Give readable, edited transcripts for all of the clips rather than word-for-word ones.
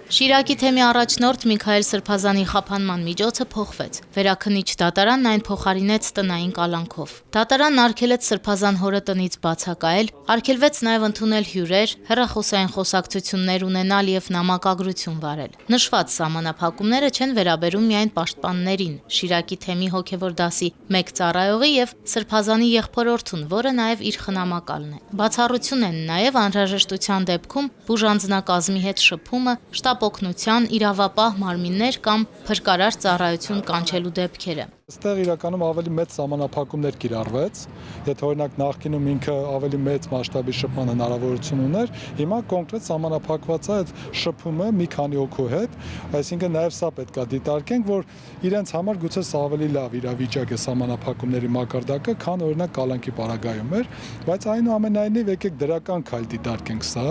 Շիրակի թեմի առաջնորդ Միքայել Սրբազանի խափանման միջոցը փոխվեց։ Վերաքննիչ դատարանն այն փոխարինեց տնային կալանքով։ Դատարանն արգելեց Սրբազան հորը տնից բացակայել, արգելվեց նաև ընդունել հյուրեր, հեռախոսային խոսակցություններ ունենալ եւ նամակագրություն վարել։ Նշված սահմանափակումները չեն վերաբերում միայն պաշտպաններին, Շիրակի թեմի հոգևոր դասի մեկ ծառայողի եւ Սրբազանի եղբորորդուն, որը նաև իր խնամակալն է։ Բացառություն են նաև անհրաժեշտության դեպքում բուժանձնակազմի հետ շփումը, օգնության, իրավապահ մարմիններ կամ փրկարար ծառայություն կանչելու դեպքերը։ Այստեղ իրականում ավելի մեծ սահմանափակումներ կիրառվեց, եթե օրինակ նախկինում ինքը ավելի մեծ մասշտաբի շփման հնարավորություն ուներ, հիմա կոնկրետ սահմանափակված է այդ շփումը մի քանի հոգու հետ, այսինքն նաև սա պետք է դիտարկենք, որ իրենց համար գուցե սա ավելի լավ իրավիճակ է սահմանափակումների մակարդակը, քան օրինակ կալանքի պարագայում էր, բայց այնուամենայնիվ եկեք դրական քայլ դիտարկենք սա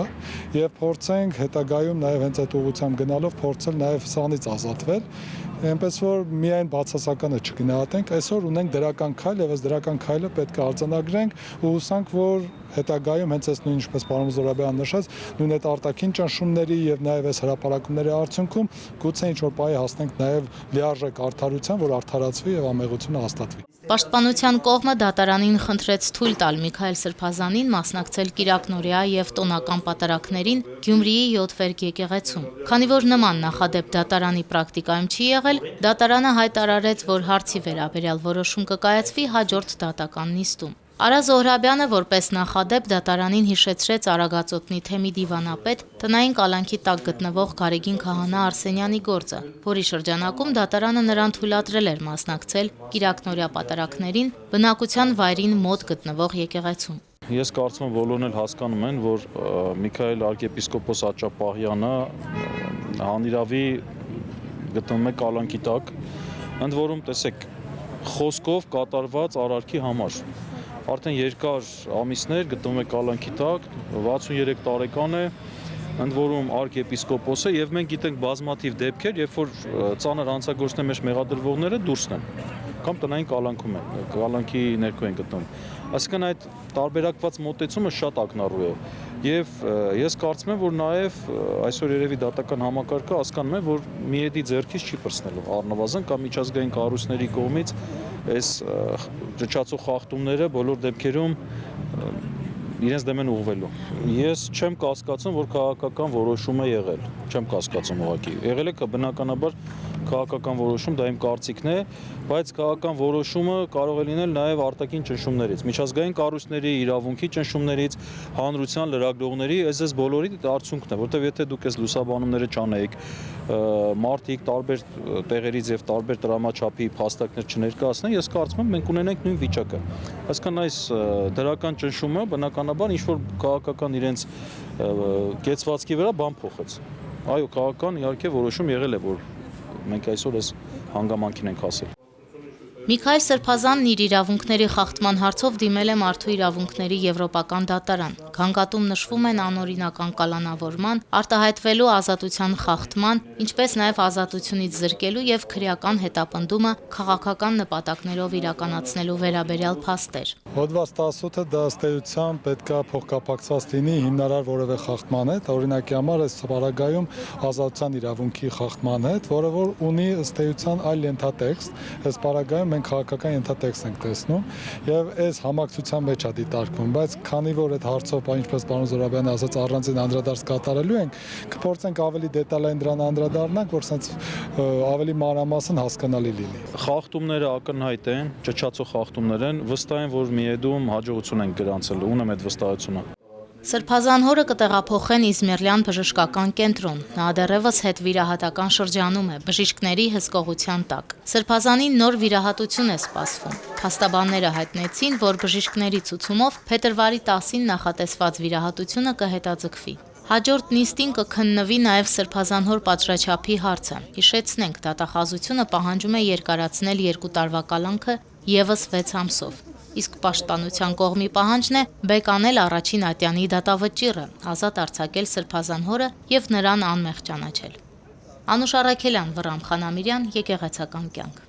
եւ փորձենք հետագայում նաև հենց այդ ուղղությամբ գնալով փորձել նաև սանից ազատվել, այնպես որ միայն բացասականը չգնահատենք, այսօր ունենք դրական քայլ եւ այս դրական քայլը պետք է արձանագրենք ու հուսանք, որ հետագայում հենց այս նույն ինչպես պարոն Զորաբյանն նշած, նույն այդ արտաքին ճնշումների եւ նաեւ այս հրապարակումների արդյունքում գուցե ինչ-որ պահի հասնենք նաեւ լիարժեք արդարության, որ արդարացվի եւ ամեղությունը հաստատվի։ Պաշտպանության կողմը դատարանին խնդրեց թույլ տալ Միքայել Սրբազանին մասնակցել կիրակնօրյա եւ տոնական պատարակներին Գյումրիի 7 վերք եկեղեցում։ Քանի որ նման նախադեպ դատարանի պրակտիկայում չի եղել, դատարանը հայտարարեց, որ հարցի վերաբերյալ որոշում կկայացվի հաջորդ դատական նիստում։ Արա Զոհրաբյանը որպես նախադեպ դատարանին հիշեցրեց Արագածոտնի թեմի դիվանապետ տնային կալանքի տակ գտնվող Գարեգին Քահանա Արսենյանի գործը, որի շրջանակում դատարանը նրան թույլատրել էր մասնակցել կիրակնօրյա պատարակներին բնակության վայրին մոտ գտնվող եկեղեցում։ Ես կարծում եմ բոլորն էլ հասկանում են, որ Միքայել arczepiskopos Աճապահյանը հանիրավի գտնվում է կալանքի տակ, ընդ որում տեսեք խոսքով կատարված արարքի համար։ Արդեն երկար ամիսներ գտնվում է կալանքի տակ, 63 տարեկան է, ընդ որում arczepiskopos է եւ մենք գիտենք բազմաթիվ դեպքեր, երբ որ ծանր հանցագործների մեջ մեղադրվողները դուրսն են կամ տնային կալանքում են, կալանքի ներքո են գտնվում։ Այսինքն այդ տարբերակված մոտեցումը շատ ակնառու է եւ ես կարծում եմ, որ նաեւ այսօր երևի դատական համակարգը հասկանում է, որ միեդի ձեռքից չի պրծնելու առնվազն կամ միջազգային կառույցների կողմից այս ճճացող խախտումները բոլոր դեպքերում իրենց դեմ են ուղղվելու։ Ես չեմ կասկածում, որ քաղաքական որոշում է եղել, չեմ կասկածում ուղղակի։ Եղել է բնականաբար քաղաքական որոշում, դա իմ կարծիքն է, բայց քաղաքական որոշումը կարող է լինել նաև արտաքին ճնշումներից, միջազգային կառույցների իրավունքի ճնշումներից, հանրության լրագրողների, այս բոլորի արդյունքն է, որտեղ եթե դուք այս լուսաբանումները չանեիք, մարդիկ տարբեր տեղերից եւ տարբեր տրամաչափի փաստարկներ չներկայացնեն, ես կարծում եմ մենք ունենենք նույն վիճակը։ Այսինքն այս դրական ճնշումը բնականաբար ինչ որ քաղաքական իրենց կեցվածքի վրա բան փոխեց։ Այո, քաղաքական իհարկե որոշում եղել է, որ մենք այսօր այս հանգամանքին ենք հասել։ Միքայել Սրբազանն իր իրավունքների խախտման հարցով դիմել է Մարդու իրավունքների եվրոպական դատարան։ Գանգատում նշվում են անօրինական կալանավորման, արտահայտվելու ազատության խախտման, ինչպես նաև ազատությունից զրկելու եւ քրեական հետապնդումը քաղաքական նպատակներով իրականացնելու վերաբերյալ փաստեր։ Հոդված 18-ը դա ըստ էության պետքա փոխկապակցված լինի հիմնարար որևէ խախտման հետ, օրինակի համար այս պարագայում ազատության իրավունքի խախտման հետ, որը որ ունի ըստ էության այլ ենթատեքստ, այս պարագայում մենք քաղաքական ենթատեքստ ենք տեսնում եւ այս համակցության մեջ է դիտարկվում, բայց քանի որ այդ հարցով, ինչպես պարոն Զորաբյանը ասաց, առանձին անդրադարձ կատարելու ենք, կփորձենք ավելի դետալային դրան անդրադառնանք, որ sense ավելի մանրամասն հասկանալի լինի։ Խախտումները ակնհայտ են, ճճացող խախտումներ են, վստահ եմ, որ միեդում հաջողություն են գրանցել, ունեմ այդ վստահությունը։ Սրբազան հորը կտեղափոխեն Իզմիրլյան բժշկական կենտրոն։ Նա դեռևս հետ վիրահատական շրջանում է, բժիշկների հսկողության տակ։ Սրբազանին նոր վիրահատություն է սպասվում։ Փաստաբանները հայտնեցին, որ բժիշկների ցուցումով փետրվարի 10-ին նախատեսված վիրահատությունը կհետաձգվի։ Հաջորդ նիստին կքննվի նաև Սրբազան հոր պատժաչափի հարցը։ Հիշեցնենք, դատախազությունը պահանջում է երկարացնել 2 տարվա կալանքը եւս 6 ամսով։ Իսկ պաշտպանության կողմի պահանջն է բեկանել առաջին ատյանի դատավճիռը, ազատ արձակել Սրբազան հորը եւ նրան անմեղ ճանաչել։ Անուշ Առաքելյան, Վռամ Խանամիրյան, Եկեղեցական կյանք։